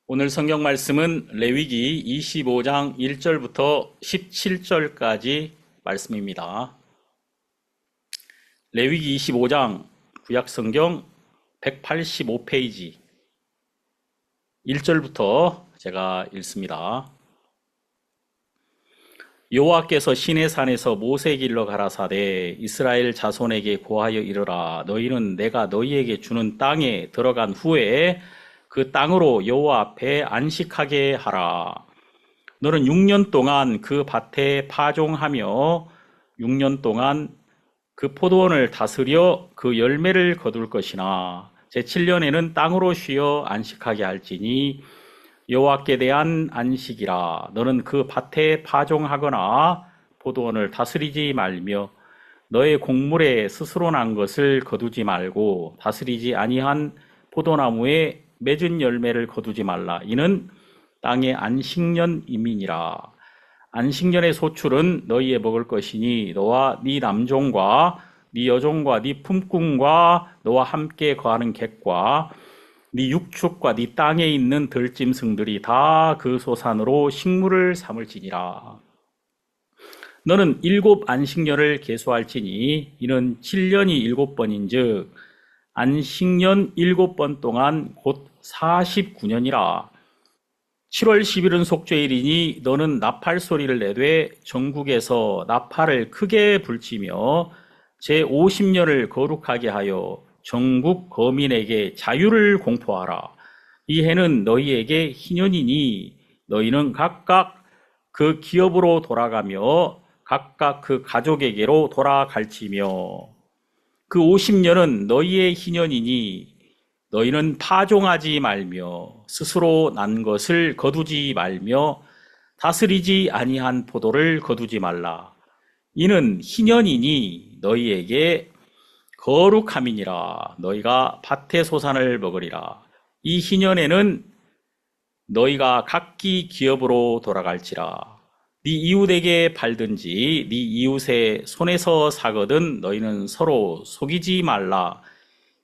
오늘 성경 말씀은 레위기 25장 1절부터 17절까지 말씀입니다. 레위기 25장 구약 성경 185페이지 1절부터 제가 읽습니다. 여호와께서 시내산에서 모세 길러 가라사대 이스라엘 자손에게 고하여 이르라. 너희는 내가 너희에게 주는 땅에 들어간 후에 그 땅으로 여호와 앞에 안식하게 하라. 너는 6년 동안 그 밭에 파종하며 6년 동안 그 포도원을 다스려 그 열매를 거둘 것이나 제7년에는 땅으로 쉬어 안식하게 할지니 여호와께 대한 안식이라. 너는 그 밭에 파종하거나 포도원을 다스리지 말며 너의 곡물에 스스로 난 것을 거두지 말고 다스리지 아니한 포도나무에 맺은 열매를 거두지 말라. 이는 땅의 안식년임이니라. 안식년의 소출은 너희의 먹을 것이니 너와 네 남종과 네 여종과 네 품꾼과 너와 함께 거하는 객과 네 육축과 네 땅에 있는 들짐승들이 다 그 소산으로 식물을 삼을지니라. 너는 7 안식년을 계수할지니 이는 7년이 7번인즉 안식년 7번 동안 곧 49년이라. 7월 10일은 속죄일이니 너는 나팔 소리를 내되 전국에서 나팔을 크게 불치며 제50년을 거룩하게 하여 전국 거민에게 자유를 공포하라. 이 해는 너희에게 희년이니 너희는 각각 그 기업으로 돌아가며 각각 그 가족에게로 돌아갈지며 그 50년은 너희의 희년이니 너희는 파종하지 말며 스스로 난 것을 거두지 말며 다스리지 아니한 포도를 거두지 말라. 이는 희년이니 너희에게 거룩함이니라. 너희가 밭의 소산을 먹으리라. 이 희년에는 너희가 각기 기업으로 돌아갈지라. 네 이웃에게 팔든지 네 이웃의 손에서 사거든 너희는 서로 속이지 말라.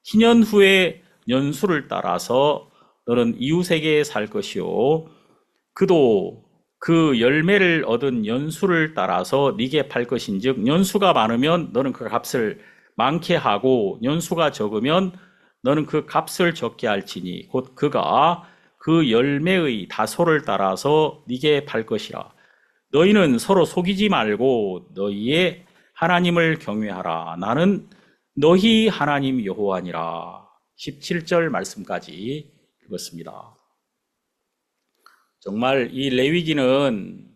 희년 후에 연수를 따라서 너는 이웃에게 살 것이요 그도 그 열매를 얻은 연수를 따라서 네게 팔 것인즉 연수가 많으면 너는 그 값을 많게 하고 연수가 적으면 너는 그 값을 적게 할지니 곧 그가 그 열매의 다소를 따라서 네게 팔 것이라. 너희는 서로 속이지 말고 너희의 하나님을 경외하라. 나는 너희 하나님 여호와니라. 17절 말씀까지 읽었습니다. 정말 이 레위기는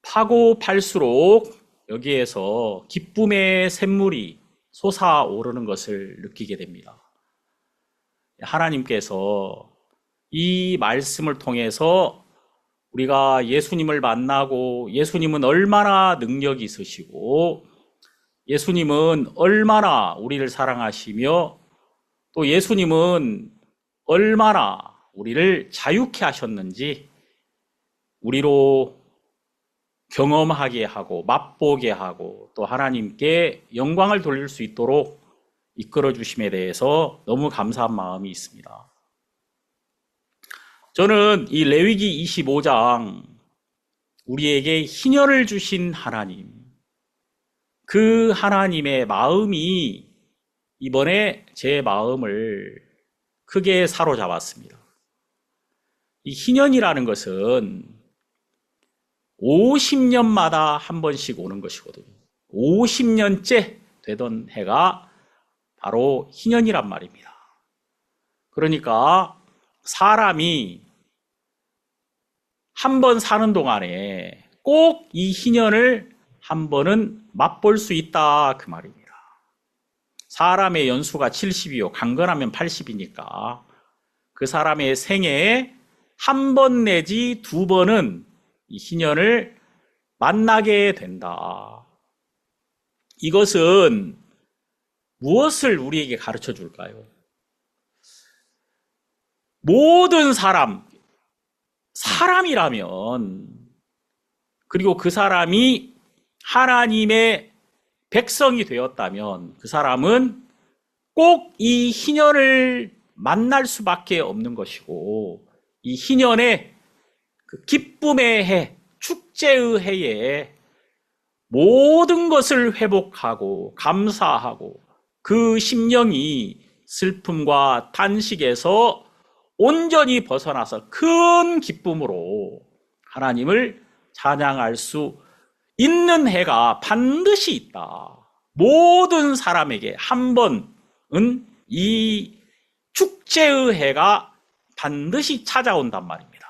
파고 팔수록 여기에서 기쁨의 샘물이 솟아오르는 것을 느끼게 됩니다. 하나님께서 이 말씀을 통해서 우리가 예수님을 만나고 예수님은 얼마나 능력이 있으시고 예수님은 얼마나 우리를 사랑하시며 또 예수님은 얼마나 우리를 자유케 하셨는지 우리로 경험하게 하고 맛보게 하고 또 하나님께 영광을 돌릴 수 있도록 이끌어 주심에 대해서 너무 감사한 마음이 있습니다. 저는 이 레위기 25장 우리에게 희년을 주신 하나님, 그 하나님의 마음이 이번에 제 마음을 크게 사로잡았습니다. 이 희년이라는 것은 50년마다 한 번씩 오는 것이거든요. 50년째 되던 해가 바로 희년이란 말입니다. 그러니까 사람이 한 번 사는 동안에 꼭 이 희년을 한 번은 맛볼 수 있다 그 말입니다. 사람의 연수가 70이요 강건하면 80이니까 그 사람의 생애에 한 번 내지 두 번은 이 희년을 만나게 된다. 이것은 무엇을 우리에게 가르쳐 줄까요? 모든 사람이라면 그리고 그 사람이 하나님의 백성이 되었다면 그 사람은 꼭 이 희년을 만날 수밖에 없는 것이고, 이 희년의 그 기쁨의 해, 축제의 해에 모든 것을 회복하고 감사하고 그 심령이 슬픔과 탄식에서 온전히 벗어나서 큰 기쁨으로 하나님을 찬양할 수 있는 해가 반드시 있다. 모든 사람에게 한 번은 이 축제의 해가 반드시 찾아온단 말입니다.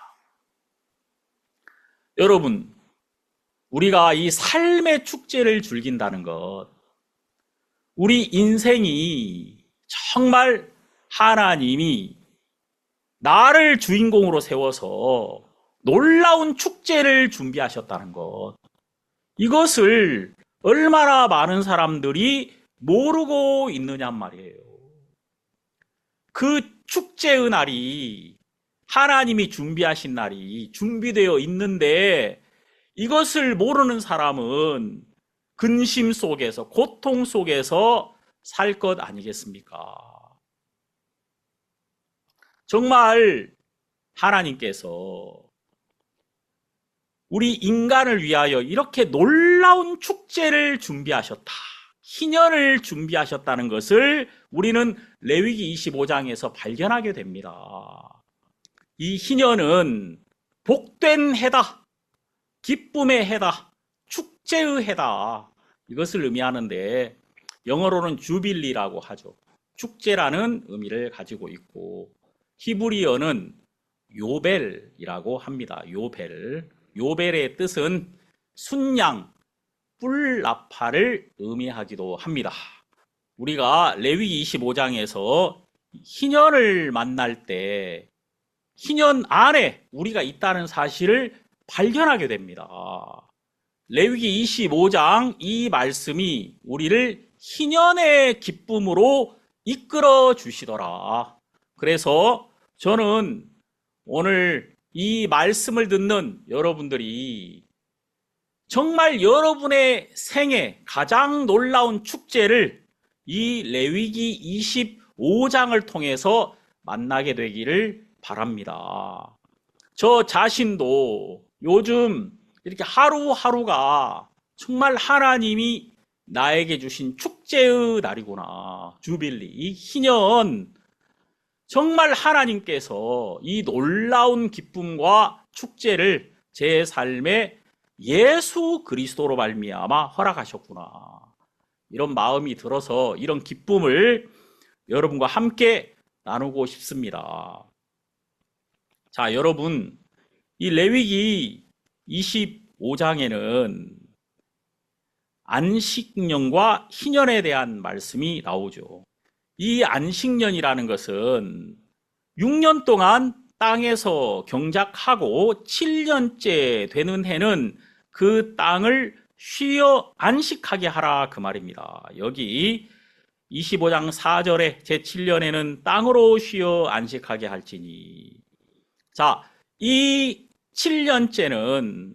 여러분, 우리가 이 삶의 축제를 즐긴다는 것, 우리 인생이 정말 하나님이 나를 주인공으로 세워서 놀라운 축제를 준비하셨다는 것, 이것을 얼마나 많은 사람들이 모르고 있느냔 말이에요. 그 축제의 날이, 하나님이 준비하신 날이 준비되어 있는데, 이것을 모르는 사람은 근심 속에서, 고통 속에서 살 것 아니겠습니까? 정말 하나님께서 우리 인간을 위하여 이렇게 놀라운 축제를 준비하셨다. 희년을 준비하셨다는 것을 우리는 레위기 25장에서 발견하게 됩니다. 이 희년은 복된 해다. 기쁨의 해다. 축제의 해다. 이것을 의미하는데 영어로는 주빌리라고 하죠. 축제라는 의미를 가지고 있고 히브리어는 요벨이라고 합니다. 요벨. 요벨의 뜻은 순양, 뿔나파를 의미하기도 합니다. 우리가 레위기 25장에서 희년을 만날 때 희년 안에 우리가 있다는 사실을 발견하게 됩니다. 레위기 25장 이 말씀이 우리를 희년의 기쁨으로 이끌어 주시더라. 그래서 저는 오늘 이 말씀을 듣는 여러분들이 정말 여러분의 생애 가장 놀라운 축제를 이 레위기 25장을 통해서 만나게 되기를 바랍니다. 저 자신도 요즘 이렇게 하루하루가 정말 하나님이 나에게 주신 축제의 날이구나. 주빌리, 희년. 정말 하나님께서 이 놀라운 기쁨과 축제를 제 삶에 예수 그리스도로 말미암아 허락하셨구나. 이런 마음이 들어서 이런 기쁨을 여러분과 함께 나누고 싶습니다. 자, 여러분, 이 레위기 25장에는 안식년과 희년에 대한 말씀이 나오죠. 이 안식년이라는 것은 6년 동안 땅에서 경작하고 7년째 되는 해는 그 땅을 쉬어 안식하게 하라 그 말입니다. 여기 25장 4절에 제7년에는 땅으로 쉬어 안식하게 할지니. 자, 이 7년째는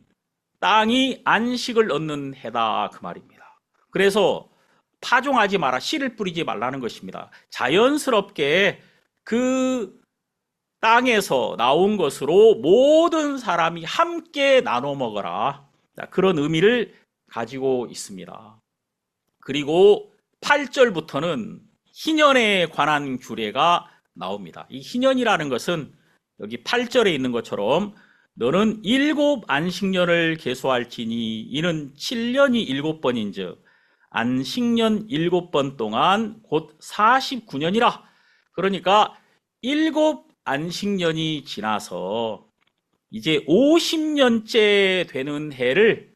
땅이 안식을 얻는 해다 그 말입니다. 그래서 파종하지 마라, 씨를 뿌리지 말라는 것입니다. 자연스럽게 그 땅에서 나온 것으로 모든 사람이 함께 나눠 먹어라. 그런 의미를 가지고 있습니다. 그리고 8절부터는 희년에 관한 규례가 나옵니다. 이 희년이라는 것은 여기 8절에 있는 것처럼 너는 7 안식년을 계수할지니 이는 7년이 7번인즉 안식년 7번 동안 곧 49년이라. 그러니까 7 안식년이 지나서 이제 50년째 되는 해를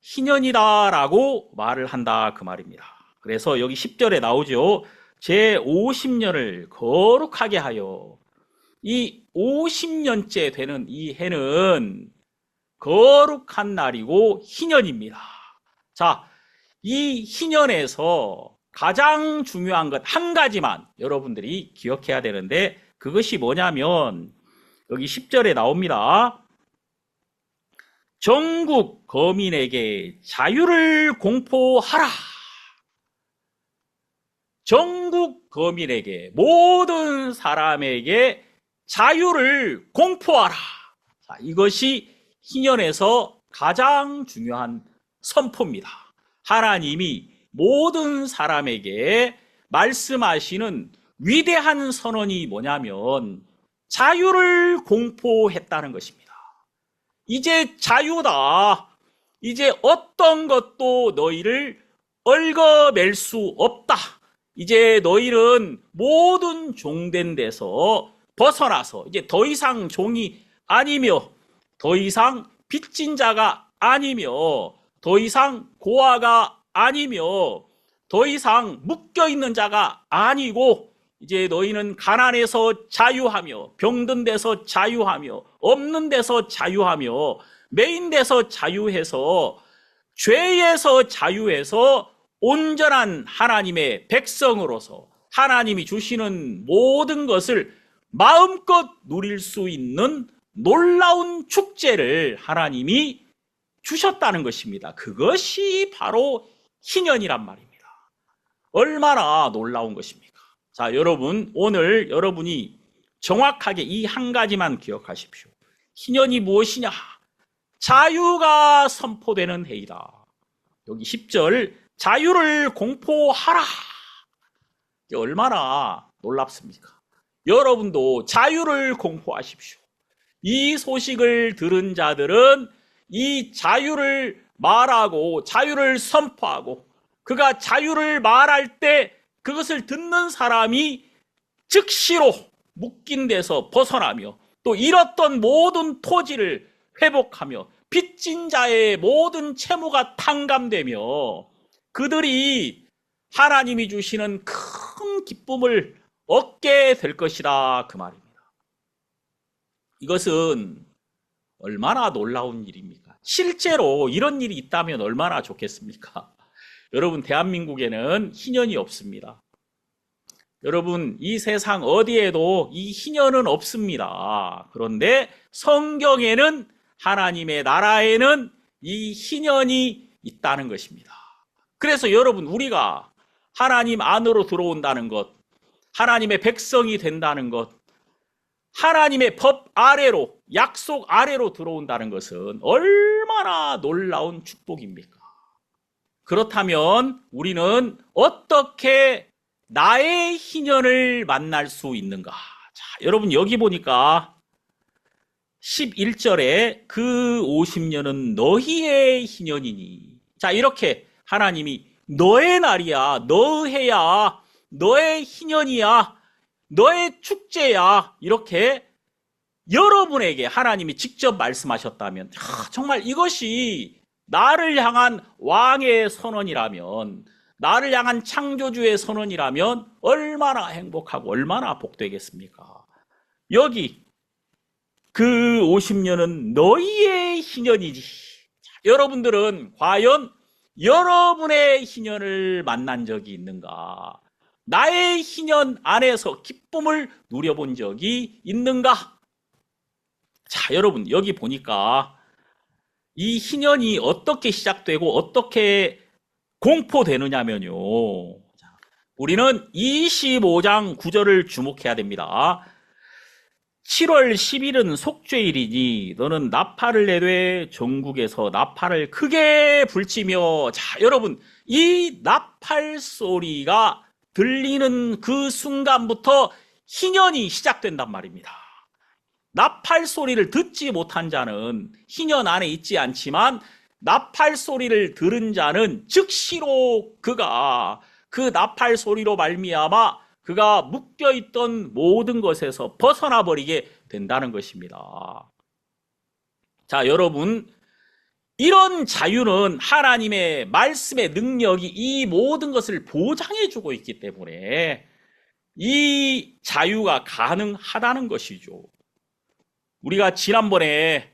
희년이다라고 말을 한다 그 말입니다. 그래서 여기 10절에 나오죠. 제 50년을 거룩하게 하여. 이 50년째 되는 이 해는 거룩한 날이고 희년입니다. 자, 이 희년에서 가장 중요한 것 한 가지만 여러분들이 기억해야 되는데 그것이 뭐냐면 여기 10절에 나옵니다. 전국 거민에게 자유를 공포하라. 전국 거민에게, 모든 사람에게 자유를 공포하라. 자, 이것이 희년에서 가장 중요한 선포입니다. 하나님이 모든 사람에게 말씀하시는 위대한 선언이 뭐냐면 자유를 공포했다는 것입니다. 이제 자유다. 이제 어떤 것도 너희를 얽어맬 수 없다. 이제 너희는 모든 종된 데서 벗어나서 이제 더 이상 종이 아니며, 더 이상 빚진 자가 아니며, 더 이상 고아가 아니며, 더 이상 묶여있는 자가 아니고, 이제 너희는 가난에서 자유하며, 병든 데서 자유하며, 없는 데서 자유하며, 매인 데서 자유해서, 죄에서 자유해서 온전한 하나님의 백성으로서 하나님이 주시는 모든 것을 마음껏 누릴 수 있는 놀라운 축제를 하나님이 주셨다는 것입니다. 그것이 바로 희년이란 말입니다. 얼마나 놀라운 것입니까? 자, 여러분, 오늘 여러분이 정확하게 이 한 가지만 기억하십시오. 희년이 무엇이냐? 자유가 선포되는 해이다. 여기 10절, 자유를 공포하라. 이게 얼마나 놀랍습니까? 여러분도 자유를 공포하십시오. 이 소식을 들은 자들은 이 자유를 말하고 자유를 선포하고, 그가 자유를 말할 때 그것을 듣는 사람이 즉시로 묶인 데서 벗어나며, 또 잃었던 모든 토지를 회복하며, 빚진 자의 모든 채무가 탕감되며, 그들이 하나님이 주시는 큰 기쁨을 얻게 될 것이다, 그 말입니다. 이것은 얼마나 놀라운 일입니까? 실제로 이런 일이 있다면 얼마나 좋겠습니까? 여러분, 대한민국에는 희년이 없습니다. 여러분, 이 세상 어디에도 이 희년은 없습니다. 그런데 성경에는, 하나님의 나라에는 이 희년이 있다는 것입니다. 그래서 여러분, 우리가 하나님 안으로 들어온다는 것, 하나님의 백성이 된다는 것, 하나님의 법 아래로, 약속 아래로 들어온다는 것은 얼마나 놀라운 축복입니까? 그렇다면 우리는 어떻게 나의 희년을 만날 수 있는가? 자, 여러분, 여기 보니까 11절에 그 50년은 너희의 희년이니. 자, 이렇게 하나님이 너의 날이야, 너의 해야, 너의 희년이야, 너의 축제야, 이렇게 여러분에게 하나님이 직접 말씀하셨다면, 정말 이것이 나를 향한 왕의 선언이라면, 나를 향한 창조주의 선언이라면 얼마나 행복하고 얼마나 복되겠습니까? 여기 그 50년은 너희의 희년이지. 여러분들은 과연 여러분의 희년을 만난 적이 있는가? 나의 희년 안에서 기쁨을 누려본 적이 있는가? 자, 여러분, 여기 보니까 이 희년이 어떻게 시작되고 어떻게 공포되느냐면요, 우리는 25장 9절을 주목해야 됩니다. 7월 10일은 속죄일이니 너는 나팔을 내되 전국에서 나팔을 크게 불치며. 자, 여러분, 이 나팔 소리가 들리는 그 순간부터 희년이 시작된단 말입니다. 나팔 소리를 듣지 못한 자는 희년 안에 있지 않지만, 나팔 소리를 들은 자는 즉시로 그가 그 나팔 소리로 말미암아 그가 묶여있던 모든 것에서 벗어나 버리게 된다는 것입니다. 자, 여러분, 이런 자유는 하나님의 말씀의 능력이 이 모든 것을 보장해주고 있기 때문에 이 자유가 가능하다는 것이죠. 우리가 지난번에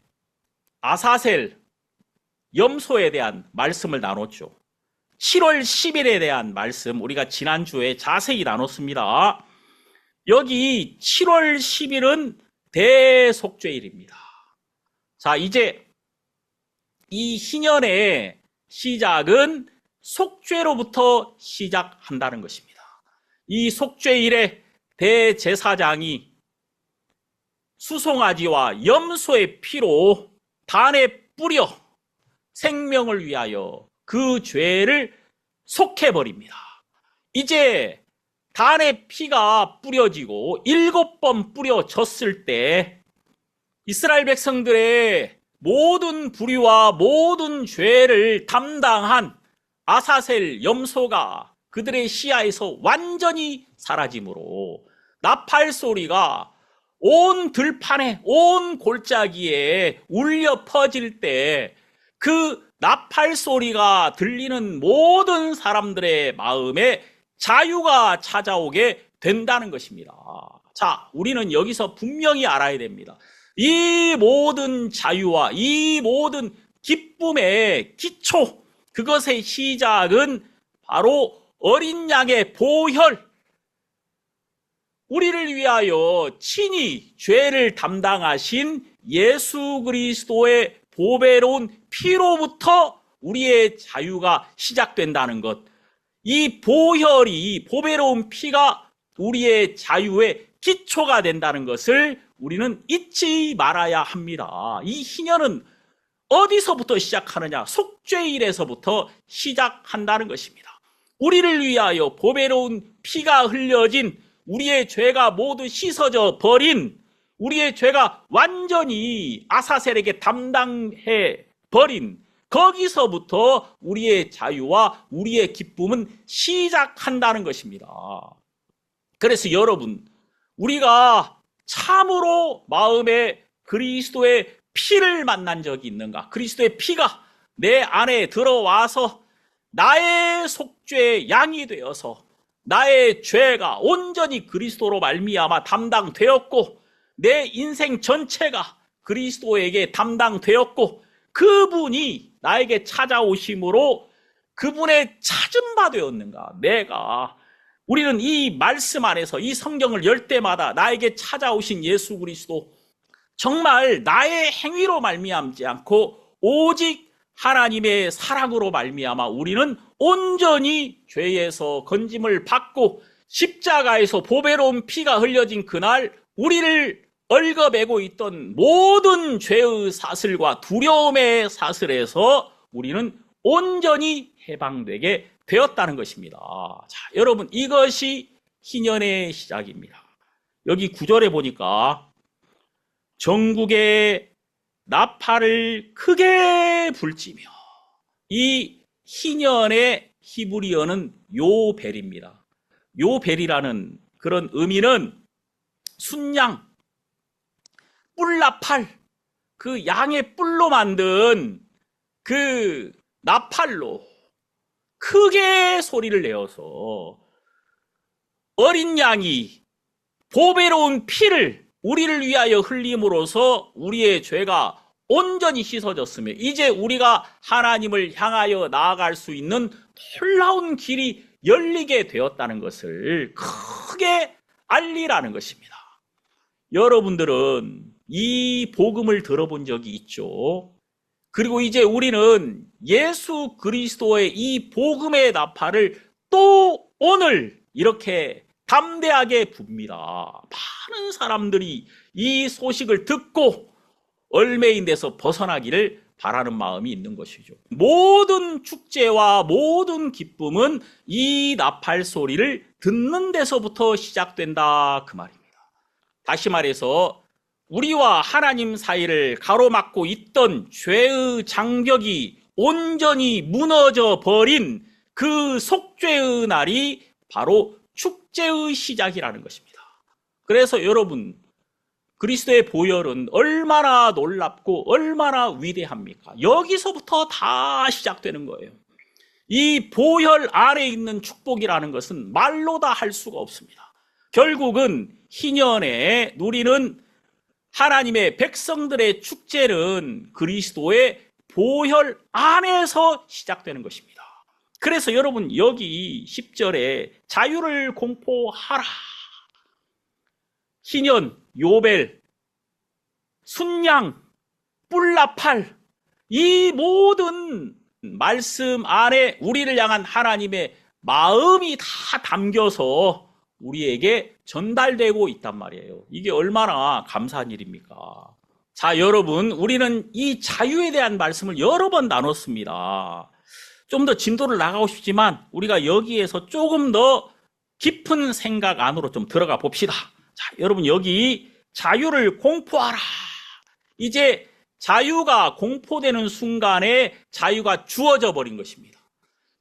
아사셀 염소에 대한 말씀을 나눴죠. 7월 10일에 대한 말씀 우리가 지난주에 자세히 나눴습니다. 여기 7월 10일은 대속죄일입니다. 자, 이제 이 희년의 시작은 속죄로부터 시작한다는 것입니다. 이 속죄일에 대제사장이 수송아지와 염소의 피로 단에 뿌려 생명을 위하여 그 죄를 속해버립니다. 이제 단의 피가 뿌려지고 7번 뿌려졌을 때 이스라엘 백성들의 모든 불의와 모든 죄를 담당한 아사셀 염소가 그들의 시야에서 완전히 사라지므로 나팔 소리가 온 들판에, 온 골짜기에 울려 퍼질 때 그 나팔 소리가 들리는 모든 사람들의 마음에 자유가 찾아오게 된다는 것입니다. 자, 우리는 여기서 분명히 알아야 됩니다. 이 모든 자유와 이 모든 기쁨의 기초, 그것의 시작은 바로 어린 양의 보혈, 우리를 위하여 친히 죄를 담당하신 예수 그리스도의 보배로운 피로부터 우리의 자유가 시작된다는 것. 이 보혈이, 보배로운 피가 우리의 자유의 기초가 된다는 것을 우리는 잊지 말아야 합니다. 이 희년은 어디서부터 시작하느냐? 속죄일에서부터 시작한다는 것입니다. 우리를 위하여 보배로운 피가 흘려진 우리의 죄가 모두 씻어져 버린, 우리의 죄가 완전히 아사셀에게 담당해 버린, 거기서부터 우리의 자유와 우리의 기쁨은 시작한다는 것입니다. 그래서 여러분, 우리가 참으로 마음에 그리스도의 피를 만난 적이 있는가? 그리스도의 피가 내 안에 들어와서 나의 속죄의 양이 되어서 나의 죄가 온전히 그리스도로 말미암아 담당되었고 내 인생 전체가 그리스도에게 담당되었고 그분이 나에게 찾아오심으로 그분의 찾은 바 되었는가? 우리는 이 말씀 안에서 이 성경을 열 때마다 나에게 찾아오신 예수 그리스도, 정말 나의 행위로 말미암지 않고 오직 하나님의 사랑으로 말미암아 우리는 온전히 죄에서 건짐을 받고 십자가에서 보배로운 피가 흘려진 그날 우리를 얽어매고 있던 모든 죄의 사슬과 두려움의 사슬에서 우리는 온전히 해방되게 되었다는 것입니다. 자, 여러분, 이것이 희년의 시작입니다. 여기 9절에 보니까 전국에 나팔을 크게 불지며, 이 희년의 히브리어는 요벨입니다. 요벨이라는 그런 의미는 순양, 뿔나팔, 그 양의 뿔로 만든 그 나팔로 크게 소리를 내어서 어린 양이 보배로운 피를 우리를 위하여 흘림으로써 우리의 죄가 온전히 씻어졌으며 이제 우리가 하나님을 향하여 나아갈 수 있는 놀라운 길이 열리게 되었다는 것을 크게 알리라는 것입니다. 여러분들은 이 복음을 들어본 적이 있죠? 그리고 이제 우리는 예수 그리스도의 이 복음의 나팔을 또 오늘 이렇게 담대하게 붑니다. 많은 사람들이 이 소식을 듣고 얼매인 데서 벗어나기를 바라는 마음이 있는 것이죠. 모든 축제와 모든 기쁨은 이 나팔 소리를 듣는 데서부터 시작된다, 그 말입니다. 다시 말해서 우리와 하나님 사이를 가로막고 있던 죄의 장벽이 온전히 무너져 버린 그 속죄의 날이 바로 축제의 시작이라는 것입니다. 그래서 여러분, 그리스도의 보혈은 얼마나 놀랍고 얼마나 위대합니까? 여기서부터 다 시작되는 거예요. 이 보혈 안에 있는 축복이라는 것은 말로 다 할 수가 없습니다. 결국은 희년에 누리는 하나님의 백성들의 축제는 그리스도의 보혈 안에서 시작되는 것입니다. 그래서 여러분, 여기 10절에 자유를 공포하라, 희년, 요벨, 순양, 뿔나팔, 이 모든 말씀 안에 우리를 향한 하나님의 마음이 다 담겨서 우리에게 전달되고 있단 말이에요. 이게 얼마나 감사한 일입니까? 자, 여러분, 우리는 이 자유에 대한 말씀을 여러 번 나눴습니다. 좀 더 진도를 나가고 싶지만 우리가 여기에서 조금 더 깊은 생각 안으로 좀 들어가 봅시다. 자, 여러분, 여기 자유를 공포하라. 이제 자유가 공포되는 순간에 자유가 주어져 버린 것입니다.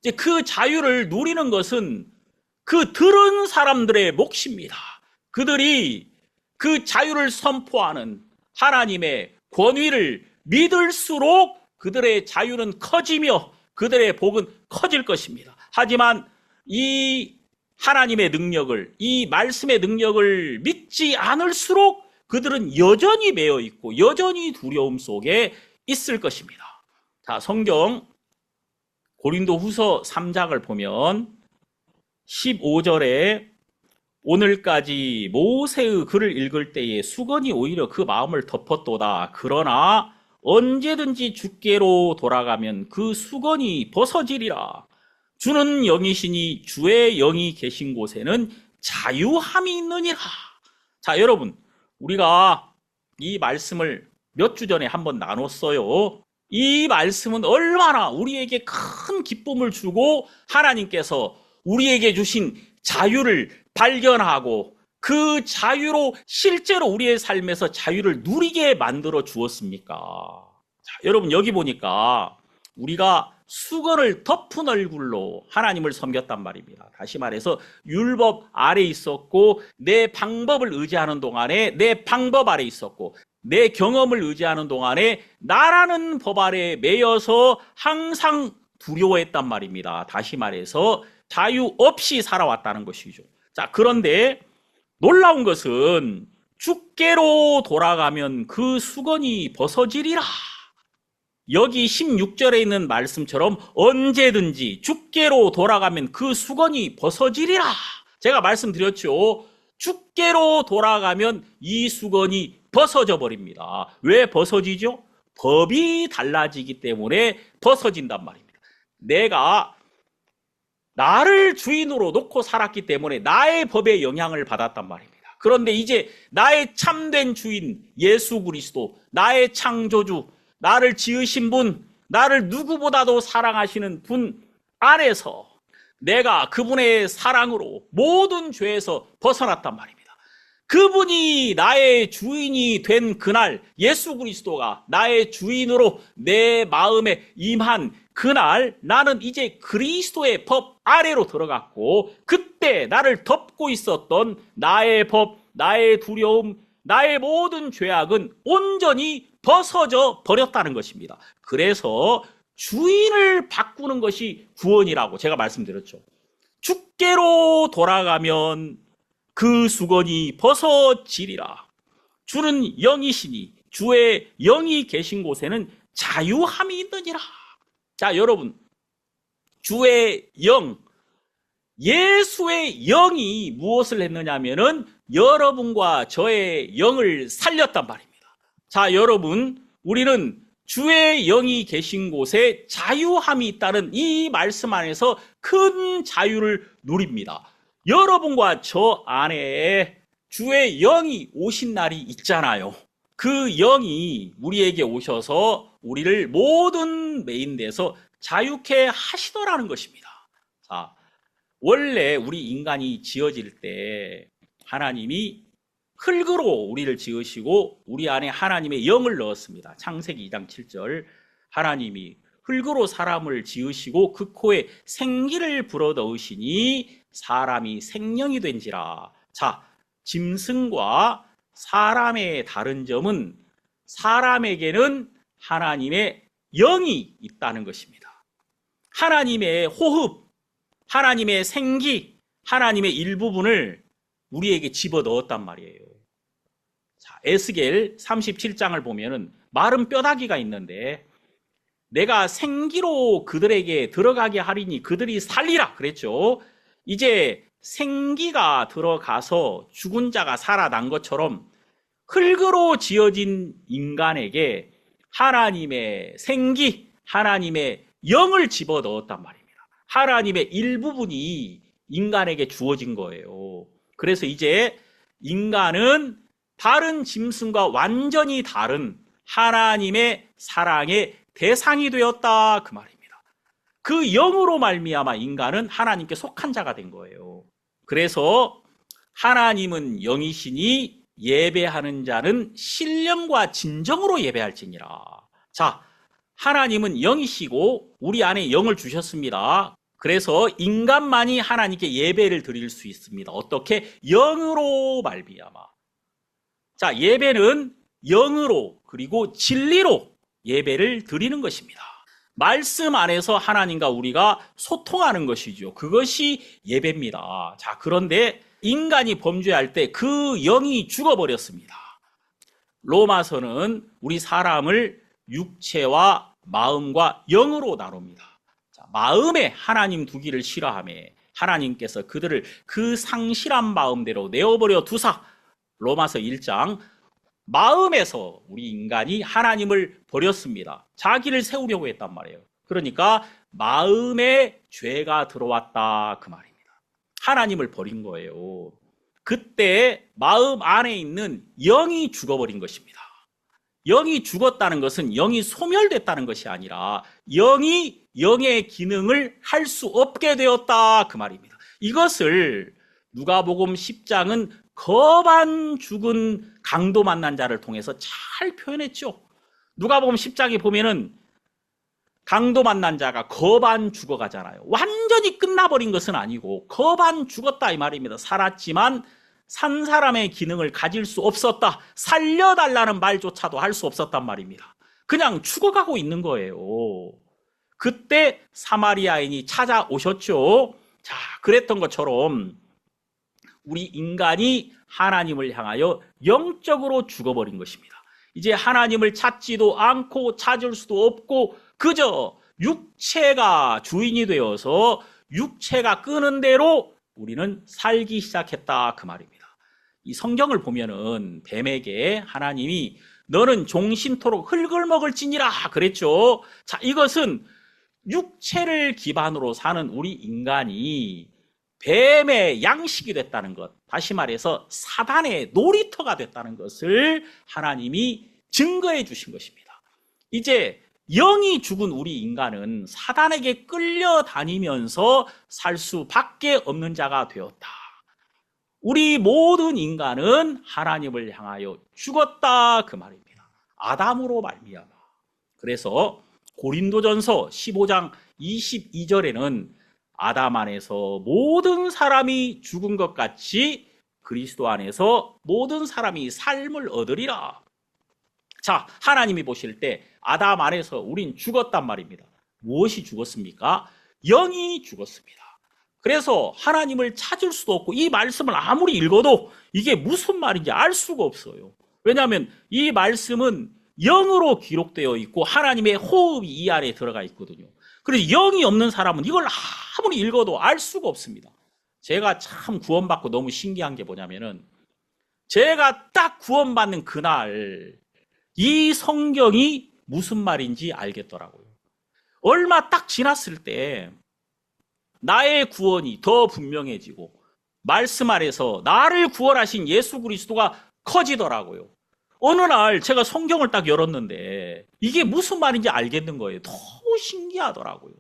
이제 그 자유를 누리는 것은 그 들은 사람들의 몫입니다. 그들이 그 자유를 선포하는 하나님의 권위를 믿을수록 그들의 자유는 커지며 그들의 복은 커질 것입니다. 하지만 이 하나님의 능력을, 이 말씀의 능력을 믿지 않을수록 그들은 여전히 매여 있고 여전히 두려움 속에 있을 것입니다. 자, 성경 고린도후서 3장을 보면 15절에 오늘까지 모세의 글을 읽을 때에 수건이 오히려 그 마음을 덮었도다. 그러나 언제든지 주께로 돌아가면 그 수건이 벗어지리라. 주는 영이시니 주의 영이 계신 곳에는 자유함이 있느니라. 자, 여러분, 우리가 이 말씀을 몇 주 전에 한번 나눴어요. 이 말씀은 얼마나 우리에게 큰 기쁨을 주고 하나님께서 우리에게 주신 자유를 발견하고 그 자유로 실제로 우리의 삶에서 자유를 누리게 만들어 주었습니까? 자, 여러분, 여기 보니까 우리가 수건을 덮은 얼굴로 하나님을 섬겼단 말입니다. 다시 말해서 율법 아래 있었고 내 방법을 의지하는 동안에 내 방법 아래 있었고 내 경험을 의지하는 동안에 나라는 법 아래 매여서 항상 두려워했단 말입니다. 다시 말해서 자유 없이 살아왔다는 것이죠. 자, 그런데 놀라운 것은 주께로 돌아가면 그 수건이 벗어지리라. 여기 16절에 있는 말씀처럼 언제든지 주께로 돌아가면 그 수건이 벗어지리라. 제가 말씀드렸죠. 주께로 돌아가면 이 수건이 벗어져 버립니다. 왜 벗어지죠? 법이 달라지기 때문에 벗어진단 말입니다. 내가 나를 주인으로 놓고 살았기 때문에 나의 법에 영향을 받았단 말입니다. 그런데 이제 나의 참된 주인 예수 그리스도, 나의 창조주, 나를 지으신 분, 나를 누구보다도 사랑하시는 분 안에서 내가 그분의 사랑으로 모든 죄에서 벗어났단 말입니다. 그분이 나의 주인이 된 그날, 예수 그리스도가 나의 주인으로 내 마음에 임한 그날, 나는 이제 그리스도의 법 아래로 들어갔고, 그때 나를 덮고 있었던 나의 법, 나의 두려움, 나의 모든 죄악은 온전히 벗어져 버렸다는 것입니다. 그래서 주인을 바꾸는 것이 구원이라고 제가 말씀드렸죠. 주께로 돌아가면 그 수건이 벗어지리라. 주는 영이시니 주의 영이 계신 곳에는 자유함이 있느니라. 자, 여러분, 주의 영, 예수의 영이 무엇을 했느냐면은 여러분과 저의 영을 살렸단 말입니다. 자, 여러분, 우리는 주의 영이 계신 곳에 자유함이 있다는 이 말씀 안에서 큰 자유를 누립니다. 여러분과 저 안에 주의 영이 오신 날이 있잖아요. 그 영이 우리에게 오셔서 우리를 모든 메인데서 자유케 하시더라는 것입니다. 자, 원래 우리 인간이 지어질 때 하나님이 흙으로 우리를 지으시고 우리 안에 하나님의 영을 넣었습니다. 창세기 2장 7절, 하나님이 흙으로 사람을 지으시고 그 코에 생기를 불어넣으시니 사람이 생명이 된지라. 자, 짐승과 사람의 다른 점은 사람에게는 하나님의 영이 있다는 것입니다. 하나님의 호흡, 하나님의 생기, 하나님의 일부분을 우리에게 집어넣었단 말이에요. 자, 에스겔 37장을 보면은 마른 뼈다귀가 있는데 내가 생기로 그들에게 들어가게 하리니 그들이 살리라 그랬죠. 이제 생기가 들어가서 죽은 자가 살아난 것처럼 흙으로 지어진 인간에게 하나님의 생기, 하나님의 영을 집어넣었단 말입니다. 하나님의 일부분이 인간에게 주어진 거예요. 그래서 이제 인간은 다른 짐승과 완전히 다른 하나님의 사랑의 대상이 되었다 그 말입니다. 그 영으로 말미암아 인간은 하나님께 속한 자가 된 거예요. 그래서 하나님은 영이시니 예배하는 자는 신령과 진정으로 예배할지니라. 자, 하나님은 영이시고 우리 안에 영을 주셨습니다. 그래서 인간만이 하나님께 예배를 드릴 수 있습니다. 어떻게? 영으로 말미암아. 자, 예배는 영으로 그리고 진리로 예배를 드리는 것입니다. 말씀 안에서 하나님과 우리가 소통하는 것이죠. 그것이 예배입니다. 자, 그런데 인간이 범죄할 때 그 영이 죽어버렸습니다. 로마서는 우리 사람을 육체와 마음과 영으로 나눕니다. 자, 마음에 하나님 두기를 싫어하며 하나님께서 그들을 그 상실한 마음대로 내어버려 두사. 로마서 1장. 마음에서 우리 인간이 하나님을 버렸습니다. 자기를 세우려고 했단 말이에요. 그러니까 마음에 죄가 들어왔다 그 말입니다. 하나님을 버린 거예요. 그때 마음 안에 있는 영이 죽어버린 것입니다. 영이 죽었다는 것은 영이 소멸됐다는 것이 아니라 영이 영의 기능을 할 수 없게 되었다 그 말입니다. 이것을 누가복음 10장은 거반 죽은 강도 만난 자를 통해서 잘 표현했죠. 누가복음 10장에 보면은 강도 만난 자가 거반 죽어가잖아요. 완전히 끝나버린 것은 아니고 거반 죽었다 이 말입니다. 살았지만 산 사람의 기능을 가질 수 없었다. 살려달라는 말조차도 할 수 없었단 말입니다. 그냥 죽어가고 있는 거예요. 그때 사마리아인이 찾아오셨죠. 자, 그랬던 것처럼 우리 인간이 하나님을 향하여 영적으로 죽어버린 것입니다. 이제 하나님을 찾지도 않고 찾을 수도 없고 그저 육체가 주인이 되어서 육체가 끄는 대로 우리는 살기 시작했다 그 말입니다. 이 성경을 보면은 뱀에게 하나님이 너는 종신토록 흙을 먹을지니라 그랬죠. 자, 이것은 육체를 기반으로 사는 우리 인간이 뱀의 양식이 됐다는 것, 다시 말해서 사단의 놀이터가 됐다는 것을 하나님이 증거해 주신 것입니다. 이제 영이 죽은 우리 인간은 사단에게 끌려다니면서 살 수밖에 없는 자가 되었다. 우리 모든 인간은 하나님을 향하여 죽었다 그 말입니다. 아담으로 말미암아. 그래서 고린도전서 15장 22절에는 아담 안에서 모든 사람이 죽은 것 같이 그리스도 안에서 모든 사람이 삶을 얻으리라. 자, 하나님이 보실 때 아담 안에서 우린 죽었단 말입니다. 무엇이 죽었습니까? 영이 죽었습니다. 그래서 하나님을 찾을 수도 없고 이 말씀을 아무리 읽어도 이게 무슨 말인지 알 수가 없어요. 왜냐하면 이 말씀은 영으로 기록되어 있고 하나님의 호흡이 이 안에 들어가 있거든요. 그래서 영이 없는 사람은 이걸 아무리 읽어도 알 수가 없습니다. 제가 참 구원받고 너무 신기한 게 뭐냐면은 제가 딱 구원받는 그날 이 성경이 무슨 말인지 알겠더라고요. 얼마 딱 지났을 때 나의 구원이 더 분명해지고 말씀 아래서 나를 구원하신 예수 그리스도가 커지더라고요. 어느 날 제가 성경을 딱 열었는데 이게 무슨 말인지 알겠는 거예요. 너무 신기하더라고요.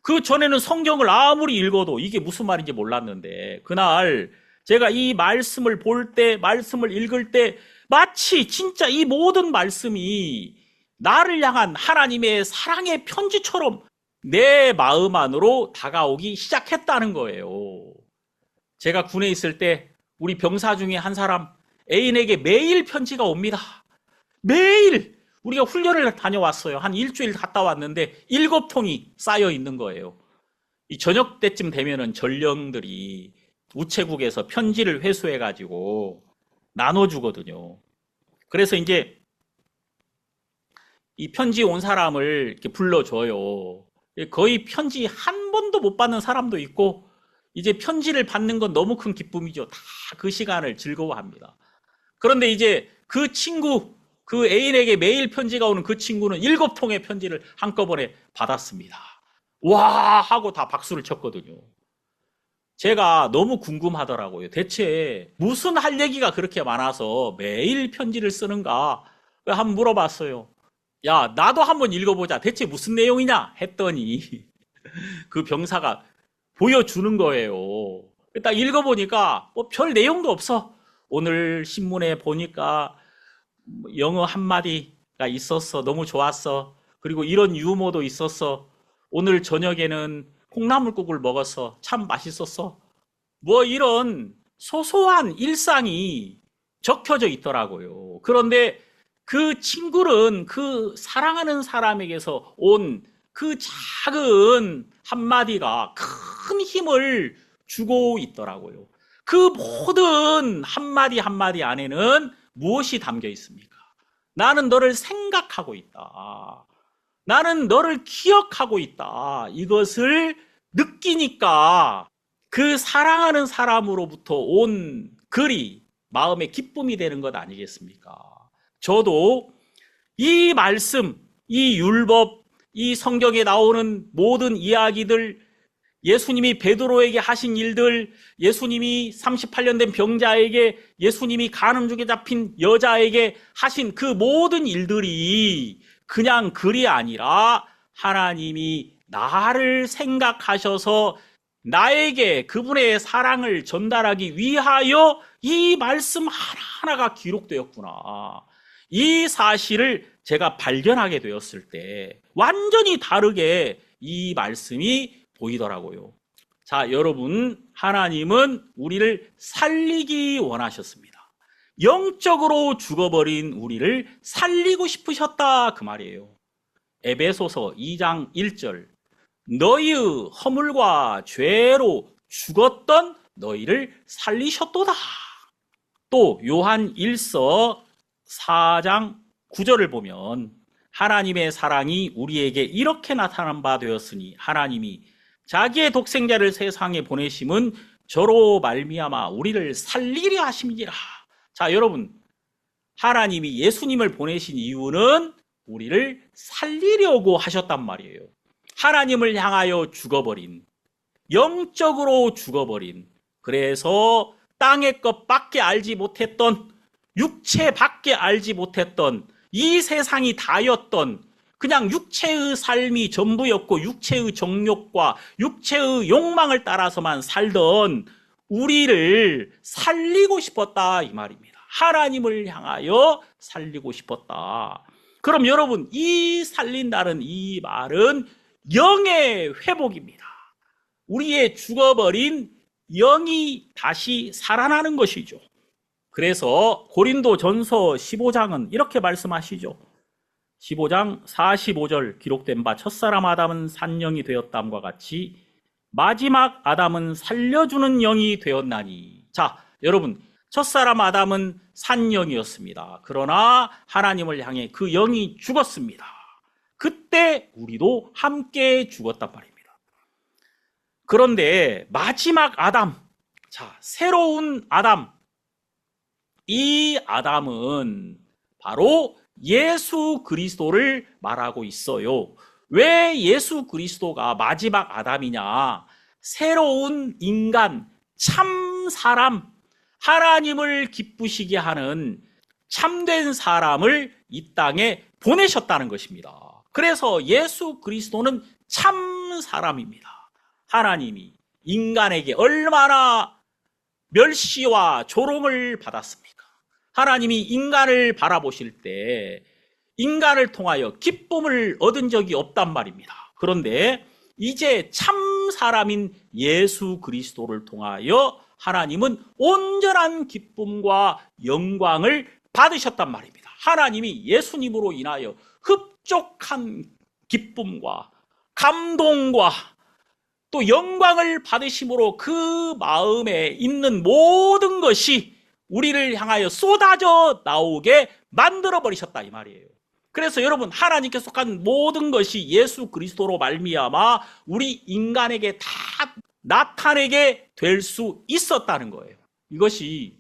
그 전에는 성경을 아무리 읽어도 이게 무슨 말인지 몰랐는데 그날 제가 이 말씀을 볼 때, 말씀을 읽을 때 마치 진짜 이 모든 말씀이 나를 향한 하나님의 사랑의 편지처럼 내 마음 안으로 다가오기 시작했다는 거예요. 제가 군에 있을 때 우리 병사 중에 한 사람 애인에게 매일 편지가 옵니다. 매일 우리가 훈련을 다녀왔어요. 한 일주일 갔다 왔는데 7통이 쌓여 있는 거예요. 이 저녁 때쯤 되면은 전령들이 우체국에서 편지를 회수해가지고 나눠주거든요. 그래서 이제 이 편지 온 사람을 이렇게 불러줘요. 거의 편지 한 번도 못 받는 사람도 있고 이제 편지를 받는 건 너무 큰 기쁨이죠. 다 그 시간을 즐거워합니다. 그런데 이제 그 친구, 그 애인에게 매일 편지가 오는 그 친구는 7통의 편지를 한꺼번에 받았습니다. 와 하고 다 박수를 쳤거든요. 제가 너무 궁금하더라고요. 대체 무슨 할 얘기가 그렇게 많아서 매일 편지를 쓰는가? 한번 물어봤어요. 야, 나도 한번 읽어보자. 대체 무슨 내용이냐? 했더니 그 병사가 보여주는 거예요. 딱 읽어보니까 뭐 별 내용도 없어. 오늘 신문에 보니까 영어 한마디가 있었어. 너무 좋았어. 그리고 이런 유머도 있었어. 오늘 저녁에는 콩나물국을 먹었어. 참 맛있었어. 뭐 이런 소소한 일상이 적혀져 있더라고요. 그런데 그 친구는 그 사랑하는 사람에게서 온 그 작은 한마디가 큰 힘을 주고 있더라고요. 그 모든 한마디 한마디 안에는 무엇이 담겨 있습니까? 나는 너를 생각하고 있다. 나는 너를 기억하고 있다. 이것을 느끼니까 그 사랑하는 사람으로부터 온 글이 마음의 기쁨이 되는 것 아니겠습니까? 저도 이 말씀, 이 율법, 이 성경에 나오는 모든 이야기들, 예수님이 베드로에게 하신 일들, 예수님이 38년 된 병자에게, 예수님이 간음 중에 잡힌 여자에게 하신 그 모든 일들이 그냥 글이 아니라 하나님이 나를 생각하셔서 나에게 그분의 사랑을 전달하기 위하여 이 말씀 하나하나가 기록되었구나. 이 사실을 제가 발견하게 되었을 때 완전히 다르게 이 말씀이 보이더라고요. 자, 여러분, 하나님은 우리를 살리기 원하셨습니다. 영적으로 죽어버린 우리를 살리고 싶으셨다 그 말이에요. 에베소서 2장 1절, 너희의 허물과 죄로 죽었던 너희를 살리셨도다. 또 요한 1서 4장 9절을 보면 하나님의 사랑이 우리에게 이렇게 나타난 바 되었으니 하나님이 자기의 독생자를 세상에 보내심은 저로 말미암아 우리를 살리려 하심이니라. 자, 여러분, 하나님이 예수님을 보내신 이유는 우리를 살리려고 하셨단 말이에요. 하나님을 향하여 죽어버린, 영적으로 죽어버린, 그래서 땅의 것밖에 알지 못했던, 육체밖에 알지 못했던, 이 세상이 다였던, 그냥 육체의 삶이 전부였고 육체의 정욕과 육체의 욕망을 따라서만 살던 우리를 살리고 싶었다 이 말입니다. 하나님을 향하여 살리고 싶었다. 그럼 여러분, 이 살린다는 이 말은 영의 회복입니다. 우리의 죽어버린 영이 다시 살아나는 것이죠. 그래서 고린도전서 15장은 이렇게 말씀하시죠. 15장 45절 기록된 바 첫사람 아담은 산영이 되었담과 같이 마지막 아담은 살려주는 영이 되었나니. 자, 여러분, 첫사람 아담은 산영이었습니다. 그러나 하나님을 향해 그 영이 죽었습니다. 그때 우리도 함께 죽었단 말입니다. 그런데 마지막 아담, 자, 새로운 아담, 이 아담은 바로 예수 그리스도를 말하고 있어요. 왜 예수 그리스도가 마지막 아담이냐? 새로운 인간, 참 사람, 하나님을 기쁘시게 하는 참된 사람을 이 땅에 보내셨다는 것입니다. 그래서 예수 그리스도는 참 사람입니다. 하나님이 인간에게 얼마나 멸시와 조롱을 받았습니까? 하나님이 인간을 바라보실 때 인간을 통하여 기쁨을 얻은 적이 없단 말입니다. 그런데 이제 참 사람인 예수 그리스도를 통하여 하나님은 온전한 기쁨과 영광을 받으셨단 말입니다. 하나님이 예수님으로 인하여 흡족한 기쁨과 감동과 또 영광을 받으심으로 그 마음에 있는 모든 것이 우리를 향하여 쏟아져 나오게 만들어 버리셨다 이 말이에요. 그래서 여러분, 하나님께 속한 모든 것이 예수 그리스도로 말미암아 우리 인간에게 다 나타내게 될 수 있었다는 거예요. 이것이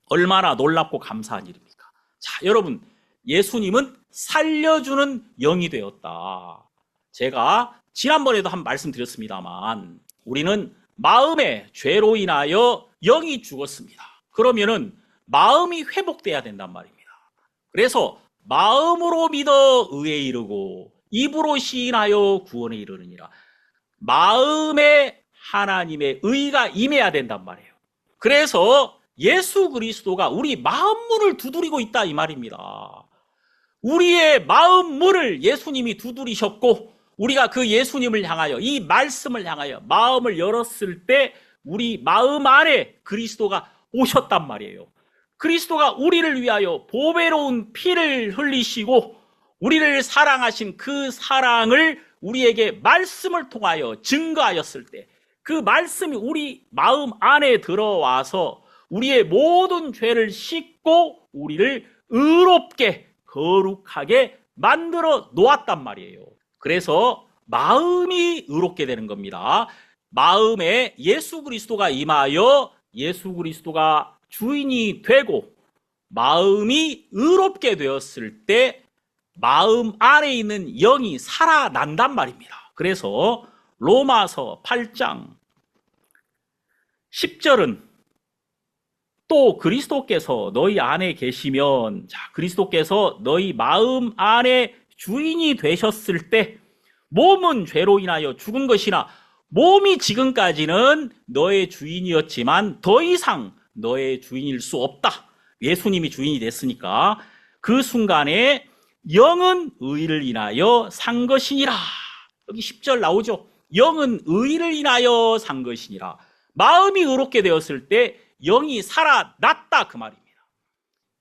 얼마나 놀랍고 감사한 일입니까? 자, 여러분, 예수님은 살려주는 영이 되었다. 제가 지난번에도 한 말씀 드렸습니다만 우리는 마음의 죄로 인하여 영이 죽었습니다. 그러면은 마음이 회복돼야 된단 말입니다. 그래서 마음으로 믿어 의에 이르고 입으로 시인하여 구원에 이르느니라. 마음에 하나님의 의가 임해야 된단 말이에요. 그래서 예수 그리스도가 우리 마음 문을 두드리고 있다 이 말입니다. 우리의 마음 문을 예수님이 두드리셨고 우리가 그 예수님을 향하여 이 말씀을 향하여 마음을 열었을 때 우리 마음 안에 그리스도가 오셨단 말이에요. 그리스도가 우리를 위하여 보배로운 피를 흘리시고 우리를 사랑하신 그 사랑을 우리에게 말씀을 통하여 증거하였을 때 그 말씀이 우리 마음 안에 들어와서 우리의 모든 죄를 씻고 우리를 의롭게 거룩하게 만들어 놓았단 말이에요. 그래서 마음이 의롭게 되는 겁니다. 마음에 예수 그리스도가 임하여 예수 그리스도가 주인이 되고 마음이 의롭게 되었을 때 마음 안에 있는 영이 살아난단 말입니다. 그래서 로마서 8장 10절은 또 그리스도께서 너희 안에 계시면 그리스도께서 너희 마음 안에 주인이 되셨을 때 몸은 죄로 인하여 죽은 것이나 몸이 지금까지는 너의 주인이었지만 더 이상 너의 주인일 수 없다. 예수님이 주인이 됐으니까 그 순간에 영은 의를 인하여 산 것이니라. 여기 10절 나오죠. 영은 의를 인하여 산 것이니라. 마음이 의롭게 되었을 때 영이 살아났다 그 말입니다.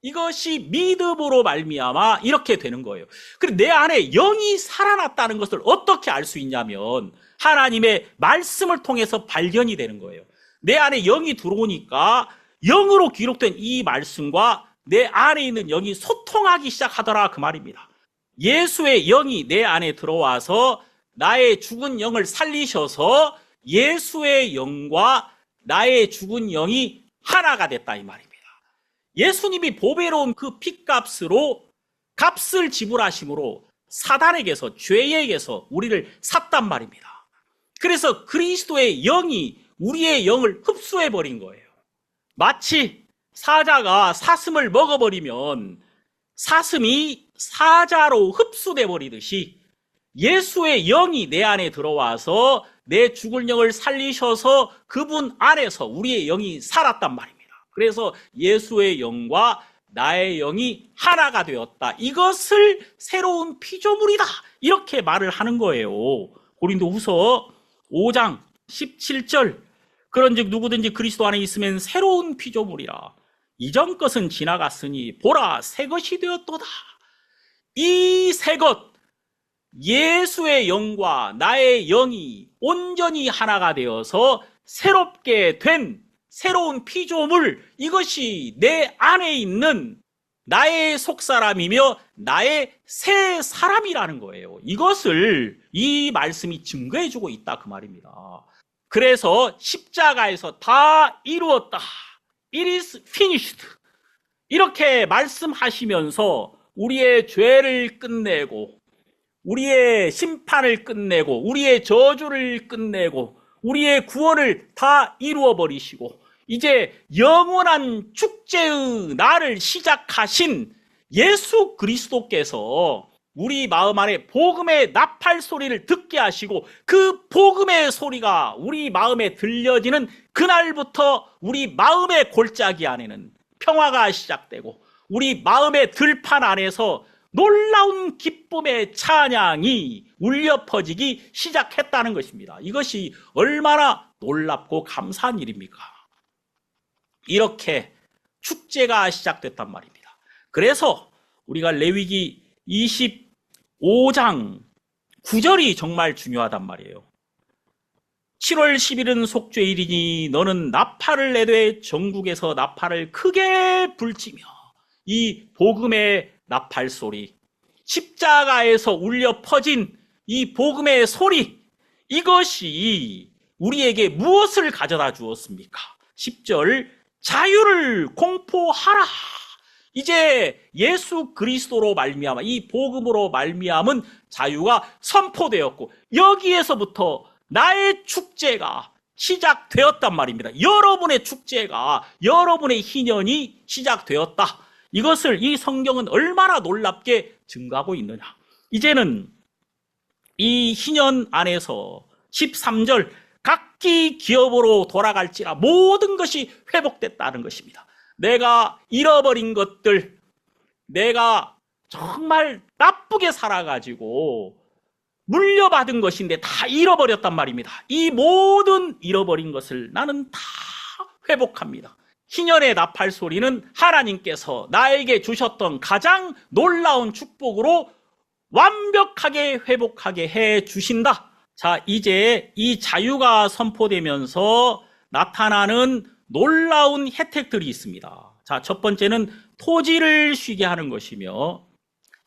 이것이 믿음으로 말미암아 이렇게 되는 거예요. 그리고 내 안에 영이 살아났다는 것을 어떻게 알 수 있냐면 하나님의 말씀을 통해서 발견이 되는 거예요. 내 안에 영이 들어오니까 영으로 기록된 이 말씀과 내 안에 있는 영이 소통하기 시작하더라 그 말입니다. 예수의 영이 내 안에 들어와서 나의 죽은 영을 살리셔서 예수의 영과 나의 죽은 영이 하나가 됐다 이 말입니다. 예수님이 보배로운 그 핏값으로 값을 지불하심으로 사단에게서 죄에게서 우리를 샀단 말입니다. 그래서 그리스도의 영이 우리의 영을 흡수해버린 거예요. 마치 사자가 사슴을 먹어버리면 사슴이 사자로 흡수돼 버리듯이 예수의 영이 내 안에 들어와서 내 죽을 영을 살리셔서 그분 안에서 우리의 영이 살았단 말입니다. 그래서 예수의 영과 나의 영이 하나가 되었다. 이것을 새로운 피조물이다. 이렇게 말을 하는 거예요. 고린도후서 5장 17절 그런즉 누구든지 그리스도 안에 있으면 새로운 피조물이라. 이전 것은 지나갔으니 보라 새 것이 되었도다. 이 새 것 예수의 영과 나의 영이 온전히 하나가 되어서 새롭게 된 새로운 피조물, 이것이 내 안에 있는 나의 속사람이며 나의 새 사람이라는 거예요. 이것을 이 말씀이 증거해주고 있다 그 말입니다. 그래서 십자가에서 다 이루었다. It is finished. 이렇게 말씀하시면서 우리의 죄를 끝내고 우리의 심판을 끝내고 우리의 저주를 끝내고 우리의 구원을 다 이루어 버리시고 이제 영원한 축제의 날을 시작하신 예수 그리스도께서 우리 마음 안에 복음의 나팔 소리를 듣게 하시고 그 복음의 소리가 우리 마음에 들려지는 그날부터 우리 마음의 골짜기 안에는 평화가 시작되고 우리 마음의 들판 안에서 놀라운 기쁨의 찬양이 울려 퍼지기 시작했다는 것입니다. 이것이 얼마나 놀랍고 감사한 일입니까? 이렇게 축제가 시작됐단 말입니다. 그래서 우리가 레위기 25장 9절이 정말 중요하단 말이에요. 7월 10일은 속죄일이니 너는 나팔을 내되 전국에서 나팔을 크게 불지며 이 복음의 나팔 소리, 십자가에서 울려 퍼진 이 복음의 소리, 이것이 우리에게 무엇을 가져다 주었습니까? 10절 자유를 공포하라. 이제 예수 그리스도로 말미암아 이 복음으로 말미암은 자유가 선포되었고 여기에서부터 나의 축제가 시작되었단 말입니다. 여러분의 축제가, 여러분의 희년이 시작되었다. 이것을 이 성경은 얼마나 놀랍게 증거하고 있느냐. 이제는 이 희년 안에서 13절 각기 기업으로 돌아갈지라 모든 것이 회복됐다는 것입니다. 내가 잃어버린 것들, 내가 정말 나쁘게 살아가지고 물려받은 것인데 다 잃어버렸단 말입니다. 이 모든 잃어버린 것을 나는 다 회복합니다. 희년의 나팔 소리는 하나님께서 나에게 주셨던 가장 놀라운 축복으로 완벽하게 회복하게 해 주신다. 자, 이제 이 자유가 선포되면서 나타나는 놀라운 혜택들이 있습니다. 자, 첫 번째는 토지를 쉬게 하는 것이며,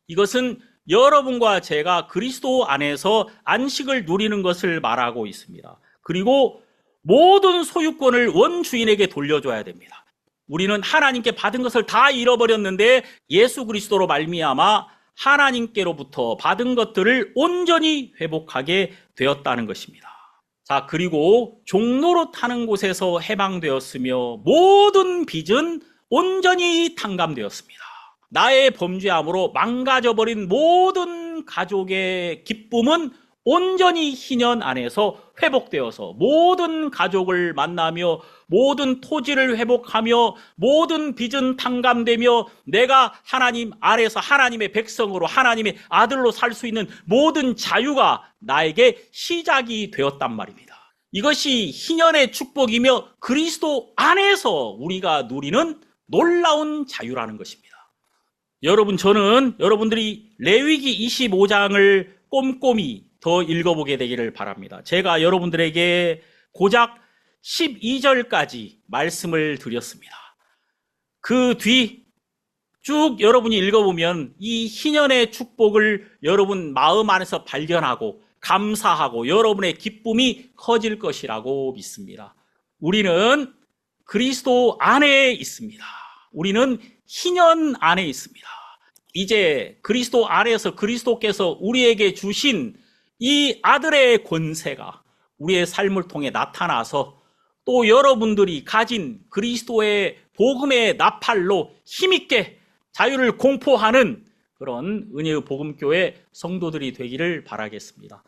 이것은 여러분과 제가 그리스도 안에서 안식을 누리는 것을 말하고 있습니다. 그리고 모든 소유권을 원주인에게 돌려줘야 됩니다. 우리는 하나님께 받은 것을 다 잃어버렸는데 예수 그리스도로 말미암아 하나님께로부터 받은 것들을 온전히 회복하게 되었다는 것입니다. 자, 그리고 종로로 타는 곳에서 해방되었으며 모든 빚은 온전히 탕감되었습니다. 나의 범죄함으로 망가져버린 모든 가족의 기쁨은 온전히 희년 안에서 회복되어서 모든 가족을 만나며 모든 토지를 회복하며 모든 빚은 탕감되며 내가 하나님 안에서 하나님의 백성으로 하나님의 아들로 살 수 있는 모든 자유가 나에게 시작이 되었단 말입니다. 이것이 희년의 축복이며 그리스도 안에서 우리가 누리는 놀라운 자유라는 것입니다. 여러분, 저는 여러분들이 레위기 25장을 꼼꼼히 더 읽어보게 되기를 바랍니다. 제가 여러분들에게 고작 12절까지 말씀을 드렸습니다. 그 뒤 쭉 여러분이 읽어보면 이 희년의 축복을 여러분 마음 안에서 발견하고 감사하고 여러분의 기쁨이 커질 것이라고 믿습니다. 우리는 그리스도 안에 있습니다. 우리는 희년 안에 있습니다. 이제 그리스도 안에서 그리스도께서 우리에게 주신 이 아들의 권세가 우리의 삶을 통해 나타나서 또 여러분들이 가진 그리스도의 복음의 나팔로 힘있게 자유를 공포하는 그런 은혜의 복음교회 성도들이 되기를 바라겠습니다.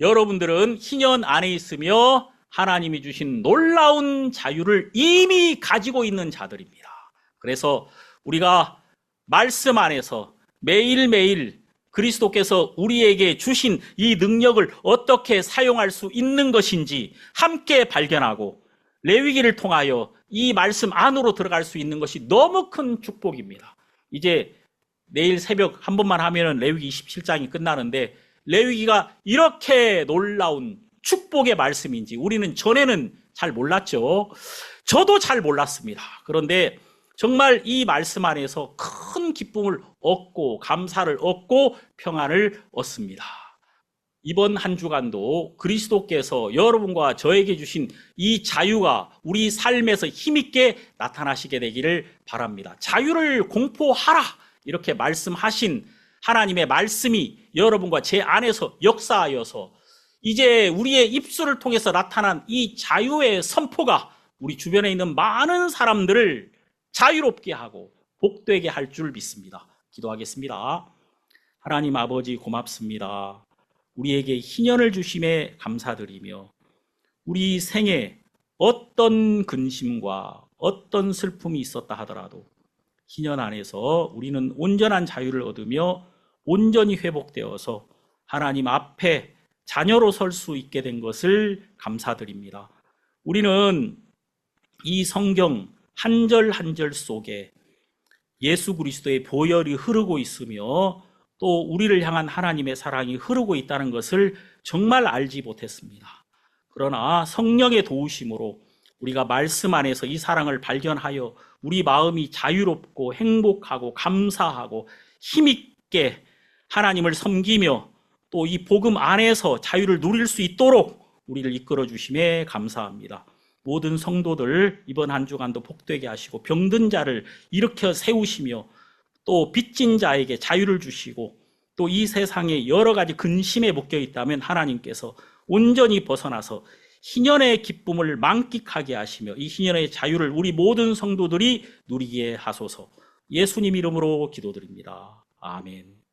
여러분들은 희년 안에 있으며 하나님이 주신 놀라운 자유를 이미 가지고 있는 자들입니다. 그래서 우리가 말씀 안에서 매일매일 그리스도께서 우리에게 주신 이 능력을 어떻게 사용할 수 있는 것인지 함께 발견하고 레위기를 통하여 이 말씀 안으로 들어갈 수 있는 것이 너무 큰 축복입니다. 이제 내일 새벽 한 번만 하면은 레위기 27장이 끝나는데 레위기가 이렇게 놀라운 축복의 말씀인지 우리는 전에는 잘 몰랐죠. 저도 잘 몰랐습니다. 그런데 정말 이 말씀 안에서 큰 기쁨을 얻고 감사를 얻고 평안을 얻습니다. 이번 한 주간도 그리스도께서 여러분과 저에게 주신 이 자유가 우리 삶에서 힘있게 나타나시게 되기를 바랍니다. 자유를 공포하라 이렇게 말씀하신 하나님의 말씀이 여러분과 제 안에서 역사하여서 이제 우리의 입술을 통해서 나타난 이 자유의 선포가 우리 주변에 있는 많은 사람들을 자유롭게 하고 복되게 할 줄 믿습니다. 기도하겠습니다. 하나님 아버지 고맙습니다. 우리에게 희년을 주심에 감사드리며 우리 생에 어떤 근심과 어떤 슬픔이 있었다 하더라도 희년 안에서 우리는 온전한 자유를 얻으며 온전히 회복되어서 하나님 앞에 자녀로 설 수 있게 된 것을 감사드립니다. 우리는 이 성경 한 절 한 절 속에 예수 그리스도의 보혈이 흐르고 있으며 또 우리를 향한 하나님의 사랑이 흐르고 있다는 것을 정말 알지 못했습니다. 그러나 성령의 도우심으로 우리가 말씀 안에서 이 사랑을 발견하여 우리 마음이 자유롭고 행복하고 감사하고 힘있게 하나님을 섬기며 또 이 복음 안에서 자유를 누릴 수 있도록 우리를 이끌어 주심에 감사합니다. 모든 성도들 이번 한 주간도 복되게 하시고 병든 자를 일으켜 세우시며 또 빚진 자에게 자유를 주시고 또 이 세상에 여러 가지 근심에 묶여 있다면 하나님께서 온전히 벗어나서 희년의 기쁨을 만끽하게 하시며 이 희년의 자유를 우리 모든 성도들이 누리게 하소서. 예수님 이름으로 기도드립니다. 아멘.